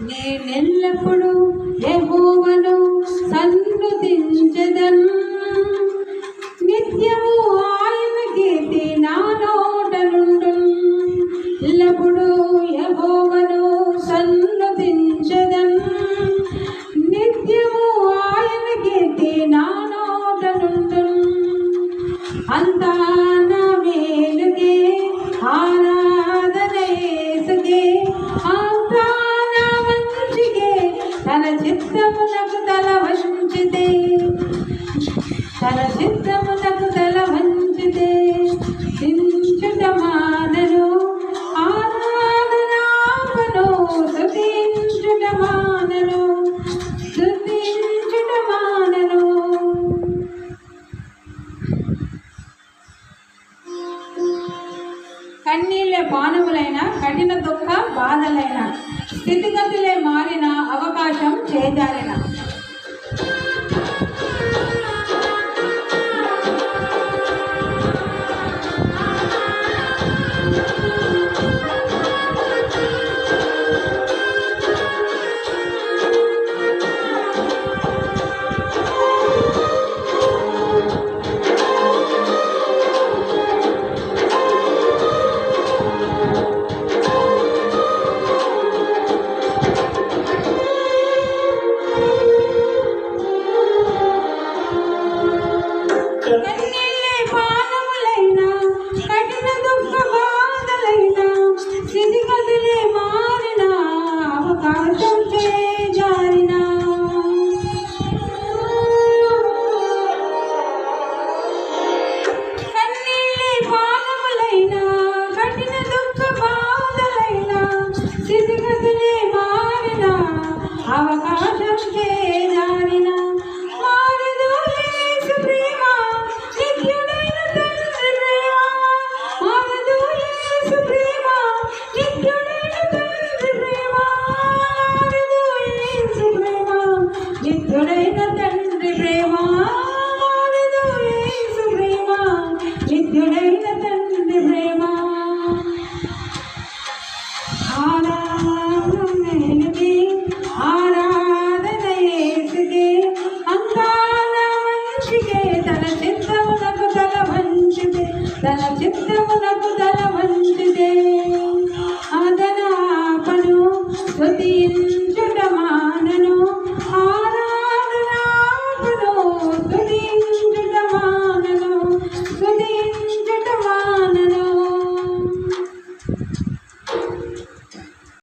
నేనెల్లప్పుడు యెహోవాను సన్నుతించెదన్, నిత్యము ఆయన కీర్తి నా నోట నుండున్. ఎల్లప్పుడు యెహోవాను సన్నుతించెదన్, నిత్యము ఆయన కీర్తి నా నోట నుండున్. అంతా నా మేలుకే ఆరాధన యేసుకే, అంతా నా మంచికే, తన చిత్తమునకు తల వంచితే, తన చిత్తమునకు తల వంచితే స్థించుట మానను, ఆరాధనాపను స్తుతించుట మానను, స్తుతించుట మానను. కన్నీళ్ళే పానములైన, కఠిన దుఃఖ బాధలైన, స్థితిగతులే మారిన, అవకాశం చేజారిన, కన్నీళ్ళే పానములైన, కఠిన దుఃఖ బాధలైన, స్థితిగతులే మారిన, అవకాశం చేజారిన. కన్నీళ్ళే పానములైన, కఠిన దుఃఖ బాధలైన, స్థితిగతులే మారిన, అవకాశం చేజారిన. మారదు యేసు ప్రేమ, నిత్యుడైన తండ్రి ప్రేమ, మారదు యేసు ప్రేమ, నిత్యుడైన తండ్రి ప్రేమ, మారదు యేసు ప్రేమ, నిత్యుడైన తండ్రి ప్రేమ, మారదు యేసు ప్రేమ, నిత్యుడైన తండ్రి ప్రేమ. ఆరాధన మేలుకే ఆరాధన యేసుకే, అంతా నా మంచికే, తన చిత్తమునకు తల వంచితే, తన చిత్తమునకు తల వంచితే ఆదనాపను స్తుతించుట